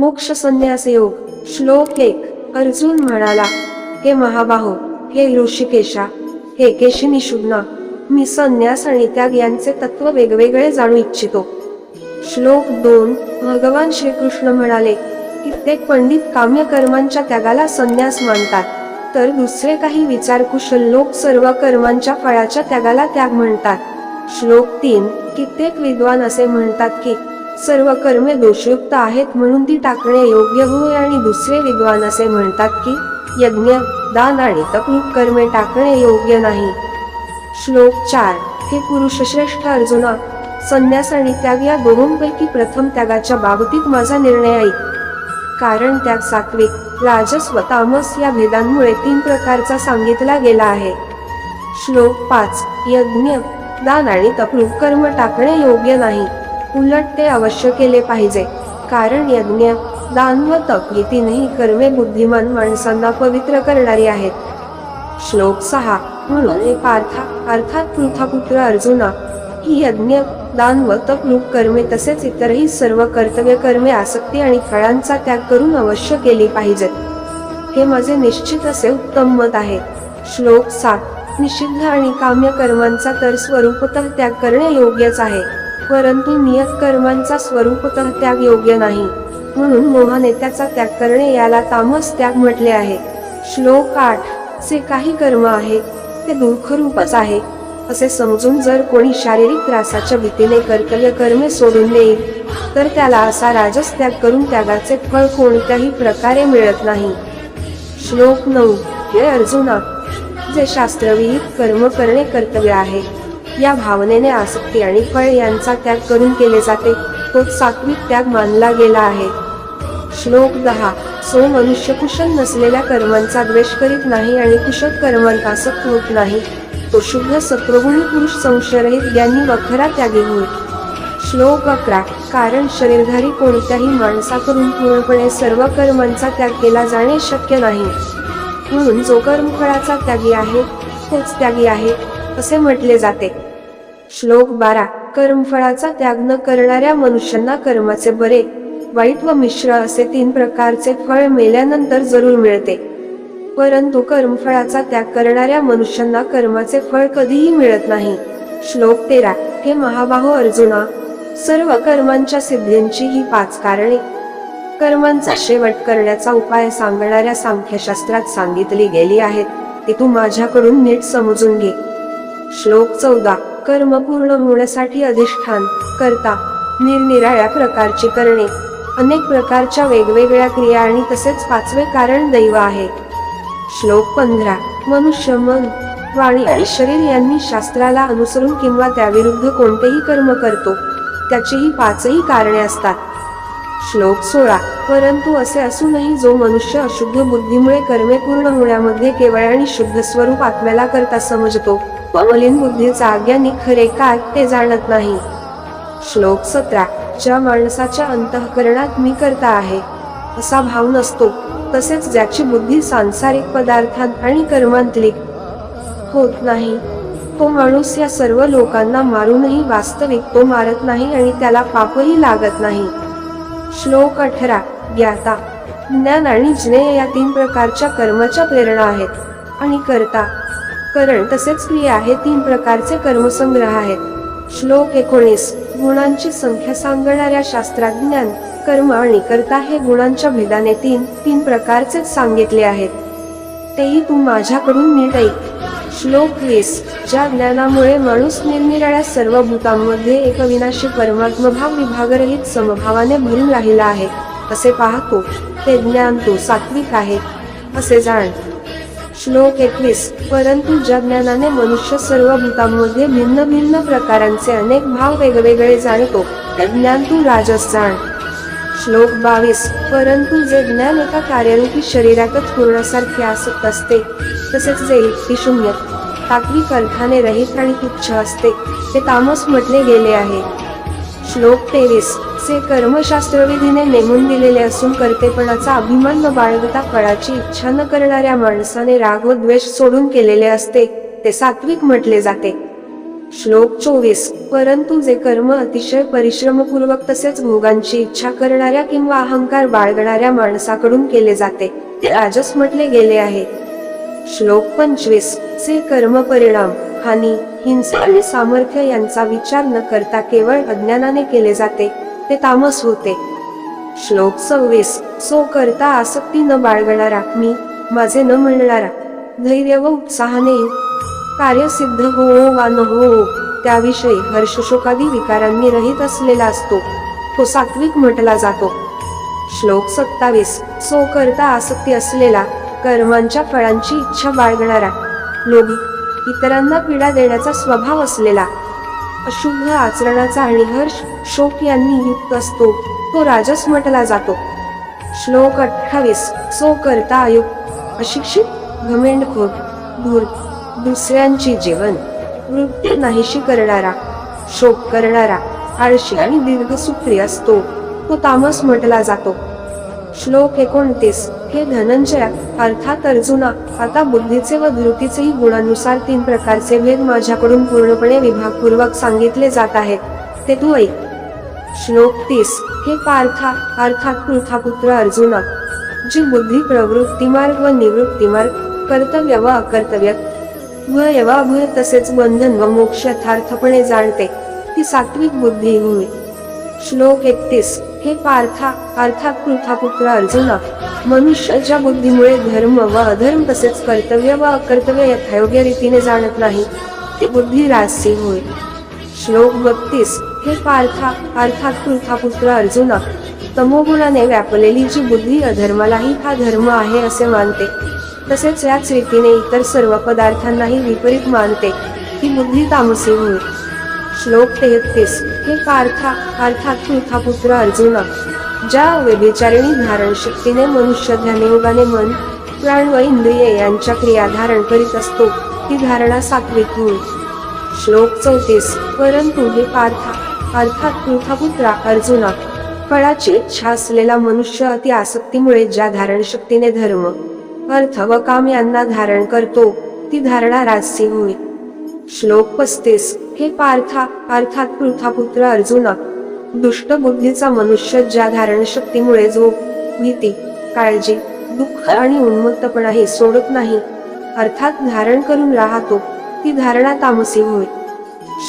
मोक्ष संन्यास योग. श्लोक 1. अर्जुन म्हणाला, हे महाबाहो, हे ऋषिकेशा, हे केशिनिषुम्ना, मी संन्यास आणि त्याग यांचे तत्व वेगवेगळे जाणू इच्छितो. श्लोक 2. भगवान श्रीकृष्ण म्हणाले, कित्येक पंडित काम्य कर्मांच्या त्यागाला संन्यास मानतात, तर दुसरे काही विचारकुशल लोक सर्व कर्मांच्या फळाच्या त्यागाला त्याग म्हणतात. श्लोक 3. कित्येक विद्वान असे म्हणतात की सर्व कर्मे दोषयुक्त आहेत म्हणून ती टाकणे योग्य होय, आणि दुसरे विद्वान असे म्हणतात की यज्ञ, दान आणि तपरूप कर्मे टाकणे योग्य नाही. श्लोक 4. हे पुरुषश्रेष्ठ अर्जुना, संन्यास आणि त्याग या दोहोंपैकी प्रथम त्यागाच्या बाबतीत माझा निर्णय ऐक. कारण त्याग सात्विक, राजस व तामस या भेदांमुळे 3 प्रकारचा सांगितला गेला आहे. श्लोक 5. यज्ञ, दान आणि तपरूप कर्म टाकणे योग्य नाही, उलट ते अवश्य केले पाहिजे. कारण यज्ञ, दान व तप ही 3ही कर्मे बुद्धिमान माणसांना पवित्र करणारी आहेत. श्लोक 6. म्हणून हे पार्था, अर्थात पृथापुत्र अर्जुना, ही यज्ञ, दान व तपरूप कर्मे तसेच इतरही सर्व कर्तव्य कर्मे आसक्ती आणि फळांचा त्याग करून अवश्य केली पाहिजेत. हे माझे निश्चित असे उत्तम मत आहे. श्लोक 7. निषिद्ध आणि काम्य कर्मांचा तर स्वरूपतः त्याग करणे योग्यच आहे, परंतु नियत कर्मांचा स्वरूपतः त्याग योग्य नाही, म्हणून मोहाने त्याचा त्याग करणे याला तामस त्याग म्हटले आहे. श्लोक 8. जे काही कर्म आहे ते दुःखरूपच आहे असे समजून जर कोणी शारीरिक त्रासाच्या भीतीने कर्तव्य कर्मे सोडून देईल, तर त्याला असा राजस त्याग करून त्यागाचे फळ कोणत्याही प्रकारे मिळत नाही. श्लोक 9. हे अर्जुना, जे शास्त्रविहित कर्म करणे कर्तव्य आहे, या भावनेने आसक्ती आणि फळ यांचा त्याग करून केले जाते, तोच सात्विक त्याग मानला गेला आहे. श्लोक 10. जो मनुष्य कुशल नसलेल्या कर्मांचा द्वेष करीत नाही आणि कुशल कर्मांत आसक्त होत नाही, तो शुद्ध सत्वगुणी पुरुष संशयरहित ज्ञानी व खरा त्यागी होय. श्लोक 11. कारण शरीरधारी कोणत्याही माणसाकडून पूर्णपणे सर्व कर्मांचा त्याग केला जाणे शक्य नाही, म्हणून जो कर्मफळाचा त्यागी आहे तोच त्यागी आहे असे म्हटले जाते. श्लोक 12. कर्मफळाचा त्याग न करणाऱ्या मनुष्यांना कर्माचे बरे, वाईट व मिश्र असे 3 प्रकारचे फळ मेल्यानंतर जरूर मिळते, परंतु कर्मफळाचा त्याग करणाऱ्या मनुष्यांना कर्माचे फळ कधीही मिळत नाही. श्लोक 13. हे महाबाहो अर्जुना, सर्व कर्मांच्या सिद्धींची ही 5 कारणे कर्मांचा शेवट करण्याचा उपाय सांगणाऱ्या सांख्यशास्त्रात सांगितली गेली आहेत, ती तू माझ्याकडून नीट समजून घे. श्लोक 14. कर्म पूर्ण होण्यासाठी अधिष्ठान, कर्ता, निरनिराळ्या प्रकारची करणे, अनेक प्रकारच्या वेगवेगळ्या क्रिया आणि तसेच 5वे कारण दैव आहे. श्लोक 15. मनुष्य मन, वाणी आणि शरीर यांनी शास्त्राला अनुसरून किंवा त्याविरुद्ध कोणतेही कर्म करतो, त्याचीही 5ही कारणे असतात. श्लोक 16. परंतु असे असूनही जो मनुष्य अशुद्ध बुद्धीमुळे कर्मे पूर्ण होण्यामध्ये केवळ आणि शुद्ध स्वरूप आत्म्याला करता समजतो, व मलिन बुद्धीचा अज्ञानी खरे काय ते जाणत नाही. श्लोक 17. ज्या माणसाच्या अंतःकरणात मी करता आहे असा भाव नसतो, तसेच ज्याची बुद्धी सांसारिक पदार्थांत आणि कर्मांतलिक होत नाही, तो माणूस या सर्व लोकांना मारूनही वास्तविक तो मारत नाही आणि त्याला पापही लागत नाही. श्लोक 18. ज्ञाता, ज्ञान आणि ज्ञेय या 3 प्रकारच्या कर्माच्या प्रेरणा आहेत, आणि कर्ता, करण तसेच क्रिया हे 3 प्रकारचे कर्मसंग्रह आहेत. श्लोक 19. गुणांची संख्या सांगणाऱ्या शास्त्रात ज्ञान, कर्म आणि कर्ता हे गुणांच्या भेदाने 3 प्रकारचेच सांगितले आहेत, तेही तू माझ्याकडून नीट ऐक. श्लोक 20. ज्या ज्ञानामुळे माणूस निरनिराळ्या सर्व भूतांमध्ये एक अविनाशी परमात्मभाव विभागरहित समभावाने भरून राहिला आहे असे पाहतो, ते ज्ञान तू सात्विक आहे असे जाण. श्लोक 21. परंतु ज्या ज्ञानाने मनुष्य सर्व भूतांमध्ये भिन्न भिन्न प्रकारांचे अनेक भाव वेगवेगळे जाणतो, ते ज्ञान तू राजस जाण. श्लोक 22. परंतु जे ज्ञान एका कार्यरूपी शरीरातच पूर्णासारखे आसक्त असते, तसेच जे युक्तिशून्य, तात्विक अर्थाने रहित आणि तुच्छ असते, ते तामस म्हटले गेले आहे. श्लोक 23. जे कर्मशास्त्रविधीने नेमून दिलेले असून कर्तेपणाचा अभिमान न बाळगता फळाची इच्छा न करणाऱ्या माणसाने राग व द्वेष सोडून केलेले असते, ते सात्विक म्हटले जाते. श्लोक 24. परंतु जे कर्म अतिशय परिश्रमपूर्वक तसेच भोगांची इच्छा करणाऱ्या किंवा अहंकार बाळगणाऱ्या माणसाकडून केले जाते ते राजस म्हटले गेले आहे. श्लोक 25. जे कर्म परिणाम, हानी, हिंसा आणि सामर्थ्य यांचा विचार न करता केवळ अज्ञानाने केले जाते ते तामस होते. श्लोक 26. सो करता आसक्ती न बाळगणारा, मी माझे न म्हणणारा, धैर्य व उत्साहाने कार्य सिद्ध होवो वा न होवो त्याविषयी हर्षशोकादी विकारांनी रहित असलेला असतो तो सात्विक म्हटला जातो. श्लोक 27. सो करता आसक्ती असलेला, कर्मांच्या फळांची इच्छा बाळगणारा, लोभी, इतरांना पीडा देण्याचा स्वभाव असलेला, अशुद्ध आचरणाचा आणि हर्ष शोक यांनी युक्त असतो तो राजस म्हटला जातो. श्लोक 28. सो करता अयुक्त, अशिक्षित, घमेंडखोर, धूर्त, दुसऱ्यांची जीवन वृत्ती नाहीशी करणारा, शोक करणारा, आळशी आणि दीर्घसूत्री असतो तो तामस म्हटला जातो. श्लोक 29. हे धनंजया अर्थात अर्जुना, आता बुद्धीचे व धृतीचेही गुणानुसार 3 प्रकारचे भेद माझ्याकडून पूर्णपणे विभागपूर्वक सांगितले जात आहेत ते तू ऐक. श्लोक 30. हे पार्था अर्थात पृथापुत्र अर्जुना, जी बुद्धी प्रवृत्ती मार्ग व निवृत्ती मार्ग, कर्तव्य व अकर्तव्य, भय व अभय तसेच बंधन व मोक्ष यथार्थपणे जाणते ती सात्विक बुद्धी होय. श्लोक 31. हे पार्था अर्थात पृथापुत्र अर्जुना, मनुष्य ज्या बुद्धीमुळे धर्म व अधर्म तसेच कर्तव्य व अकर्तव्य यथायोग्य रीतीने जाणत नाही ती बुद्धी राजसी होय. श्लोक 32. हे पार्था अर्थात पृथापुत्र अर्जुना, तमोगुणाने व्यापलेली जी बुद्धी अधर्मालाही हा धर्म आहे असे मानते तसेच याच रीतीने इतर सर्व पदार्थांनाही विपरीत मानते ती बुद्धी तामसी होय. श्लोक 33. हे पार्था अर्थात पृथापुत्र अर्जुना, ज्या व्यभिचारिणी धारण शक्तीने मनुष्य ध्यानयोगाने मन, प्राण व इंद्रिये यांच्या क्रिया धारण करीत असतो ती धारणा सात्विक होय. श्लोक 34. परंतु हे पार्था अर्थात पृथापुत्रा अर्जुना, फळाची इच्छा असलेला मनुष्य अति आसक्तीमुळे ज्या धारण शक्तीने धर्म, अर्थ व काम यांना धारण करतो ती धारणा राजसी होय. श्लोक 35. हे पार्था अर्थात पृथापुत्र अर्जुना, दुष्ट बुद्धीचा मनुष्य ज्या धारण शक्तीमुळे झोप, भीती, काळजी, दुःख आणि उन्मत्तपणाही सोडत नाही अर्थात धारण करून राहतो ती धारणा तामसी होय.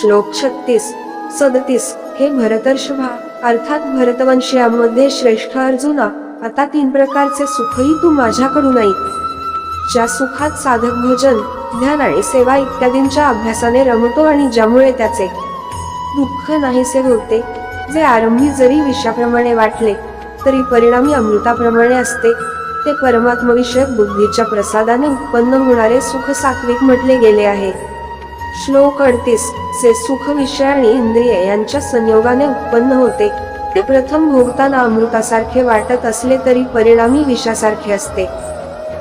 श्लोक 36. 37. हे भरतर्षभा अर्थात भरतवंशीयांमध्ये श्रेष्ठ अर्जुना, आता 3 प्रकारचे सुखही तू माझ्याकडून ऐक. ज्या सुखात साधक भोजन, ध्यान आणि सेवा इत्यादींच्या अभ्यासाने रमतो आणि ज्यामुळे त्याचे दुःख नाहीसे होते, जे आरंभी जरी विषाप्रमाणे वाटले तरी परिणामी अमृताप्रमाणे असते, ते परमात्मविषयक बुद्धीच्या प्रसादाने उत्पन्न होणारे सुख सात्विक म्हटले गेले आहे. श्लोक 38. जे सुख विषय आणि इंद्रिय यांच्या संयोगाने उत्पन्न होते ते प्रथम भोगताना अमृतासारखे वाटत असले तरी परिणामी विषासारखे असते,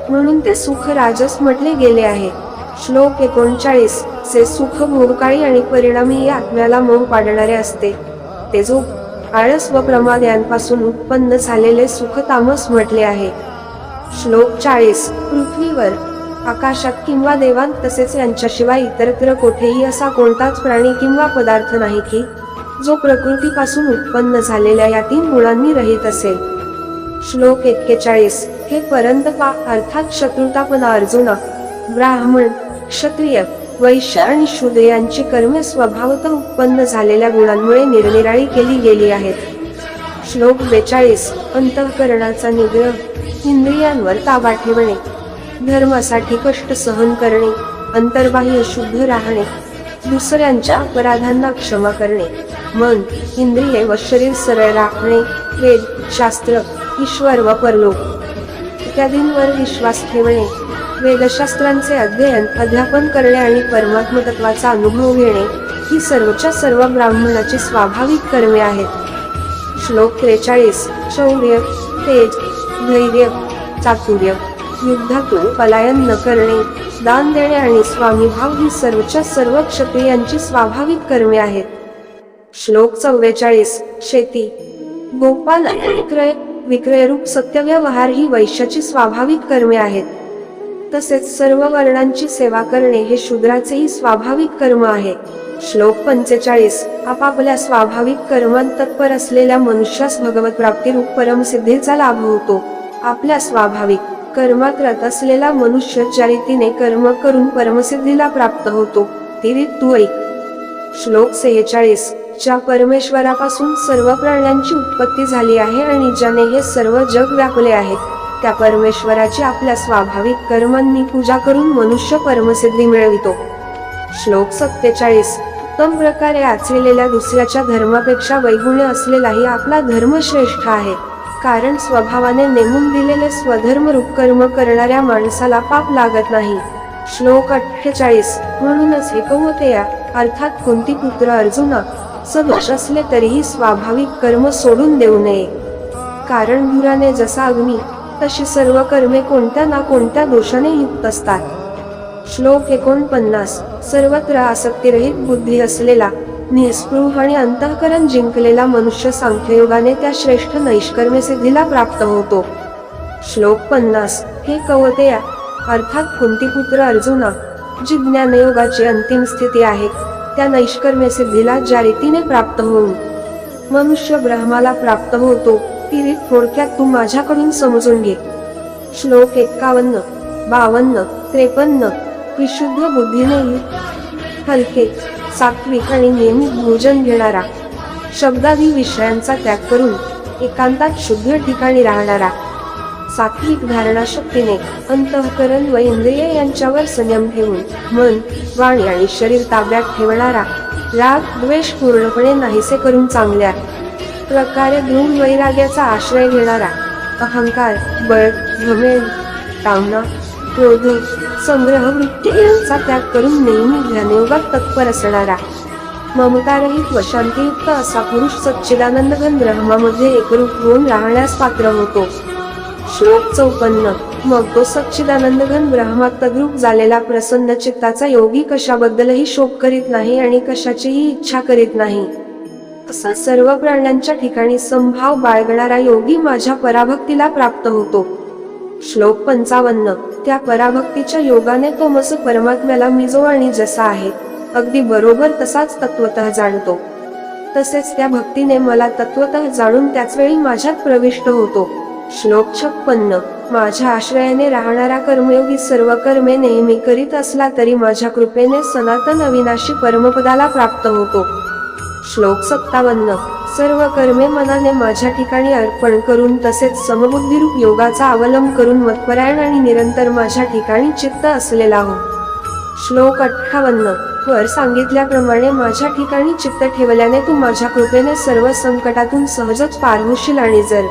म्हणून ते सुख राजस म्हटले गेले आहे. श्लोक 39. जे सुख भोगकाळी आणि परिणामी या आत्म्याला मोह पाडणारे असते ते झोप, आळस व प्रमाद यांपासून उत्पन्न झालेले सुख तामस म्हटले आहे. श्लोक 40. पृथ्वीवर, आकाशात किंवा देवांत तसेच यांच्याशिवाय इतरत्र कोठेही असा कोणताच प्राणी किंवा पदार्थ नाही की जो प्रकृतीपासून उत्पन्न झालेल्या या 3 गुणांनी रहित असेल. श्लोक 41. हे परंतपा अर्थात शत्रुतापना अर्जुना, ब्राह्मण, क्षत्रिय, वैश्य आणि शूद्र यांची कर्मे स्वभावतः उत्पन्न झालेल्या गुणांमुळे निरनिराळी केली गेली आहेत. श्लोक 42. अंतःकरणाचा निग्रह, इंद्रियांवर ताबा ठेवणे, धर्मासाठी कष्ट सहन करणे, अंतर्बाह्य शुद्ध राहणे, दुसऱ्यांच्या अपराधांना क्षमा करणे, मन, इंद्रिये व शरीर सरळ राखणे, वेद, शास्त्र, ईश्वर व परलोक इत्यादींवर विश्वास ठेवणे, वेदशास्त्रांचे अध्ययन अध्यापन करणे आणि परमात्म तत्वाचा अनुभव घेणे ही सर्वच्या सर्व ब्राह्मणाची स्वाभाविक कर्मे आहेत. श्लोक 43. शौर्य, तेज, धैर्य, चातुर्य, युद्धातून पलायन न करणे, दान देणे आणि स्वामीभाव ही सर्वच्या सर्व क्षत्रियांची स्वाभाविक कर्मे आहेत. श्लोक 44. शेती, गोपाल विक्रय, विक्रयरूप सत्यव्यवहार ही वैश्याची स्वाभाविक कर्मे आहेत. तसेच सर्व वर्णांची सेवा करणे हे शूद्राचेही स्वाभाविक कर्म आहे. श्लोक 45. आपापल्या स्वाभाविक कर्मांत तत्पर असलेल्या मनुष्यास भगवत प्राप्ती रूप परमसिद्धीचा लाभ होतो. आपल्या स्वाभाविक कर्मात रत असलेला मनुष्य ज्या रीतीने कर्म करून परमसिद्धीला प्राप्त होतो ती रीत तू ऐक. श्लोक 46. ज्या परमेश्वरापासून सर्व प्राण्यांची उत्पत्ती झाली आहे आणि ज्याने हे सर्व जग व्यापले आहे, त्या परमेश्वराची आपल्या स्वाभाविक कर्मांनी पूजा करून मनुष्य परमसिद्धी मिळवितो. श्लोक 47. उत्तम प्रकारे आचरलेल्या दुसऱ्याच्या धर्मापेक्षा वैगुण्य असलेलाही आपला धर्म श्रेष्ठ आहे, कारण स्वभावाने नेमून दिलेले स्वधर्म रूप कर्म करणाऱ्या माणसाला पाप लागत नाही. श्लोक 48. म्हणूनच हे कौवतेया अर्थात कुंतीपुत्र अर्जुना, सदोष असले तरीही स्वाभाविक कर्म सोडून देऊ नये, कारण धुराने जसा अग्नी तशी सर्व कर्मे कोणत्या ना कोणत्या दोषाने युक्त असतात. श्लोक 49. सर्वत्र आसक्तिरहित बुद्धी असलेला, निस्पृह आणि अंतःकरण जिंकलेला मनुष्य सांख्ययोगाने त्या श्रेष्ठ नैष्कर्म्य सिद्धीला प्राप्त होतो. श्लोक 50. हे कौवतेया अर्थात कुंतीपुत्र अर्जुना, जी ज्ञानयोगाची अंतिम स्थिती आहे, त्या नैष्कर्म्य सिद्धीला ज्या रीतीने प्राप्त होऊन मनुष्य ब्रह्माला प्राप्त होतो ती रीत थोडक्यात तू माझ्याकडून समजून घे. श्लोक 51, 52, 53. विशुद्ध बुद्धीने युक्त, हलके, सात्विक आणि नियमित भोजन घेणारा, शब्दादी विषयांचा त्याग करून एकांतात शुद्ध ठिकाणी राहणारा, सात्विक धारणा शक्तीने अंतःकरण व इंद्रिय यांच्यावर संयम ठेवून मन, वाणी आणि शरीर ताब्यात ठेवणारा, राग द्वेष पूर्णपणे नाहीसे करून चांगल्या प्रकारे दृढ वैराग्याचा आश्रय घेणारा, अहंकार, बळ, घमेंड, कामना, क्रोध, संग्रह वृत्ती यांचा त्याग करून नेहमी ध्यानयोगात तत्पर असणारा, ममतारहित व शांतियुक्त असा पुरुष सच्चिदानंद घन ब्रह्मामध्ये एकरूप होऊन राहण्यास पात्र होतो. श्लोक 54. मग तो सच्चिदानंद घन ब्रह्मात तद्रूप झालेला प्रसन्न चित्ताचा योगी कशाबद्दलही शोक करीत नाही आणि कशाचीही इच्छा करीत नाही, असा सर्व प्राण्यांच्या ठिकाणी समभाव बाळगणारा योगी माझ्या पराभक्तीला प्राप्त होतो. श्लोक 55. त्या पराभक्तीच्या योगाने तो मस परमात्म्याला मी जो आणि जसा आहे अगदी बरोबर तसाच तत्वतः जाणतो. तसेच त्या भक्तीने मला तत्वतः जाणून त्याच वेळी माझ्यात प्रविष्ट होतो. श्लोक 56. माझ्या आश्रयाने राहणारा कर्मयोगी सर्व कर्मे नेहमी करीत असला तरी माझ्या कृपेने सनातन अविनाशी परमपदाला प्राप्त होतो. श्लोक 57. सर्व कर्मे मनाने माझ्या ठिकाणी अर्पण करून तसेच समबुद्धिरूप योगाचा अवलंब करून मतपरायण आणि निरंतर माझ्या ठिकाणी चित्त असलेला हो. श्लोक 58. वर सांगितल्याप्रमाणे माझ्या ठिकाणी चित्त ठेवल्याने तू माझ्या कृपेने सर्व संकटातून सहजच पार होशील आणि जर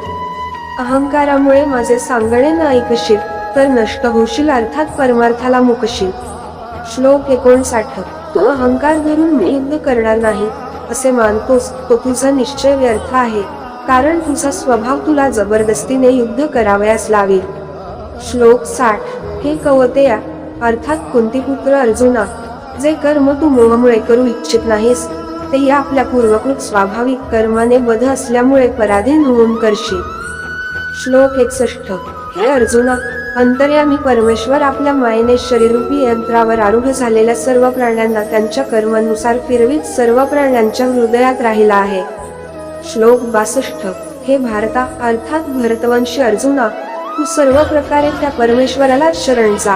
अहंकारामुळे माझे सांगणे न ऐकशील तर नष्ट होशील अर्थात परमार्थाला मुकशील. श्लोक 59. तू अहंकार धरून मी युद्ध करणार नाही असे मानतोस तो तुझा निश्चय व्यर्थ आहे, कारण तुझा स्वभाव तुला जबरदस्तीने युद्ध करावयास लावेल. श्लोक 60. हे कौवतेया अर्थात कुंतीपुत्र अर्जुना, जे कर्म तू मोहामुळे करू इच्छित नाहीस ते या आपल्या पूर्वकृत स्वाभाविक कर्माने बद्ध असल्यामुळे पराधीन होऊन करशील. श्लोक 61. हे अर्जुना, अंतर्यामी परमेश्वर आपल्या मायेने शरीरूपी यंत्रावर आरूढ झालेल्या सर्व प्राण्यांना त्यांच्या कर्मानुसार फिरवीत सर्व प्राण्यांच्या हृदयात राहिला आहे. श्लोक 62. हे भारता अर्थात भरतवंशी अर्जुना, तू सर्व प्रकारे त्या परमेश्वराला शरण जा.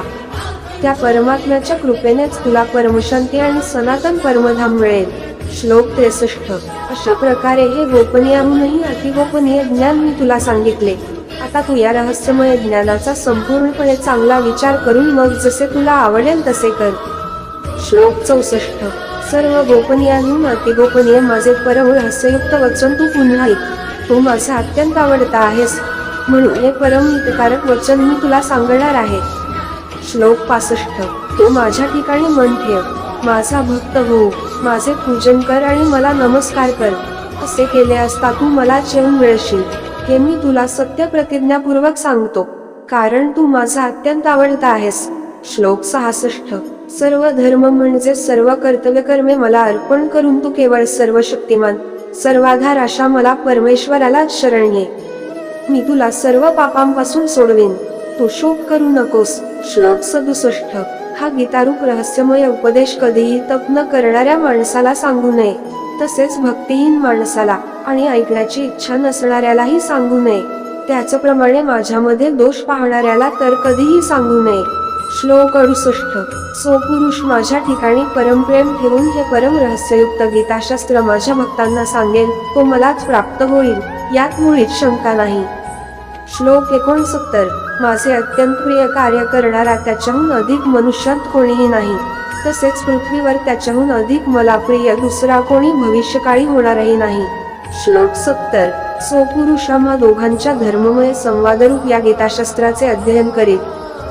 त्या परमात्म्याच्या कृपेनेच तुला परमशांती आणि सनातन परमधाम मिळेल. श्लोक 63. अशा प्रकारे हे गोपनीयहूनही अतिगोपनीय ज्ञान मी तुला सांगितले. आता तू या रहस्यमय ज्ञानाचा संपूर्णपणे चांगला विचार करून मग जसे तुला आवडेल तसे कर. श्लोक 64. सर्व गोपनीयहून अतिगोपनीय माझे परम रहस्ययुक्त वचन तू पुन्हा ऐक. तू माझा अत्यंत आवडता आहेस, म्हणून हे परम हितकारक वचन मी तुला सांगणार आहे. श्लोक 65. तू माझ्या ठिकाणी मन ठेव, माझा भक्त हो, माझे पूजन कर आणि मला नमस्कार कर. असे केले असता तू मला जेवून मिळशील, हे मी तुला सत्य प्रतिज्ञापूर्वक सांगतो, कारण तू माझा अत्यंत आवडता आहेस. श्लोक 66. सर्व धर्म म्हणजे सर्व कर्तव्य कर्मे मला अर्पण करून तू केवळ सर्व शक्तिमान सर्वाधार अशा मला परमेश्वराला शरण ये. मी तुला सर्व पापांपासून सोडवीन. तू शोक करू नकोस. श्लोक 67. हा गीतारूप रहस्यमय उपदेश कधीही तप न करणाऱ्या माणसाला सांगू नये, तसेच भक्तिहीन माणसाला आणि ऐकण्याची इच्छा नसणाऱ्यालाही सांगू नये. त्याचप्रमाणे माझ्यामध्ये दोष पाहणाऱ्याला तर कधीही सांगू नये. श्लोक 68. सो पुरुष माझ्या ठिकाणी परमप्रेम ठेवून हे परम रहस्ययुक्त गीताशास्त्र माझ्या भक्तांना सांगेल, तो मलाच प्राप्त होईल, यात मुळीच शंका नाही. श्लोक 69. माझे अत्यंत प्रिय कार्य करणारा त्याच्याहून अधिक मनुष्यात कोणीही नाही, तसेच पृथ्वीवर त्याच्याहून अधिक मला प्रिय दुसरा कोणी भविष्यकाळी होणारही नाही. श्लोक 70. सो पुरुष आम्हा दोघांच्या धर्ममय संवादरूप या गीताशास्त्राचे अध्ययन करीत,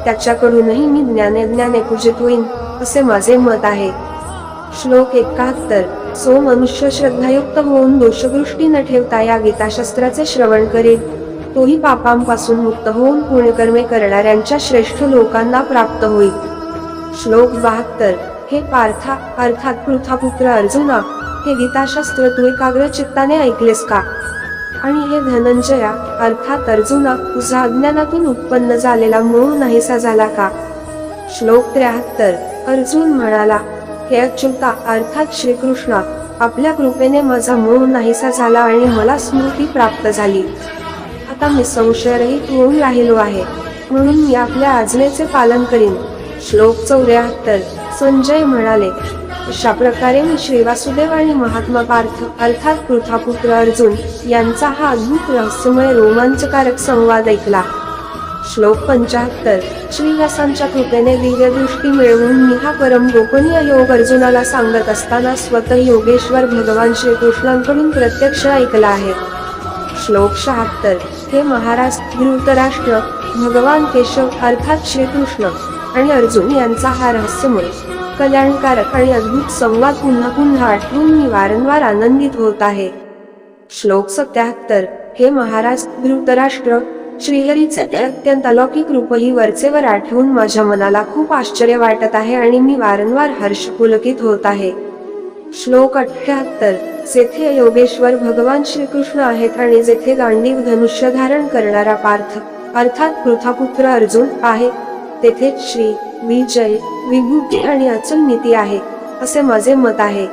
त्याच्याकडूनही मी ज्ञाने पूजित होईन, असे माझे मत आहे. श्लोक 71. सो मनुष्य श्रद्धायुक्त होऊन दोषदृष्टी न ठेवता या गीताशास्त्राचे श्रवण करेल, तोही पापांपासून मुक्त होऊन पुण्यकर्मे करणाऱ्यांच्या श्रेष्ठ लोकांना प्राप्त होईल. श्लोक 72. हे पार्था अर्थात पृथापुत्र अर्जुना, हे गीताशास्त्र तू एकाग्र चित्ताने ऐकलेस का? आणि हे धनंजया अर्थात अर्जुना, तुझा अज्ञानातून उत्पन्न झालेला मोह नाहीसा झाला का? श्लोक 73. अर्जुन म्हणाला, हे अच्युता अर्थात श्रीकृष्णा, आपल्या कृपेने माझा मोह नाहीसा झाला आणि मला स्मृती प्राप्त झाली. आता मी संशयरहित होऊन राहिलो आहे, म्हणून मी आपल्या आज्ञेचे पालन करीन. श्लोक 74. संजय म्हणाले, अशा प्रकारे मी श्री वासुदेव आणि महात्मा पार्थ अर्थात पृथापुत्र अर्जुन यांचा हा अद्भुत रहस्यमय रोमांचकारक संवाद ऐकला. श्लोक 75. श्रीव्यासांच्या कृपेने दिव्यदृष्टी मिळवून मी हा परम गोपनीय योग अर्जुनाला सांगत असताना स्वतः योगेश्वर भगवान श्रीकृष्णांकडून प्रत्यक्ष ऐकला आहे. श्लोक 76. हे महाराज धृतराष्ट्र, भगवान केशव अर्थात श्रीकृष्ण आणि अर्जुन यांचा हा रहस्यमय कल्याणकारक आणि अद्भुत संवाद पुन्हा पुन्हा आठवून मी वारंवार आनंदित होत आहे. श्लोक 77. हे महाराज धृतराष्ट्र, श्रीहरीचे अत्यंत अलौकिक रूपही वरचेवर आठवून माझ्या मनाला खूप आश्चर्य वाटत आहे आणि मी वारंवार हर्षपुलकित होत आहे. श्लोक 78. जेथे योगेश्वर भगवान श्रीकृष्ण आहेत आणि जेथे गांडीव धनुष्य धारण करणारा पार्थ अर्थात पृथापुत्र अर्जुन आहे, तेथे श्री विजय विभूती आणि अचल नीती आहे, असे माझे मत आहे.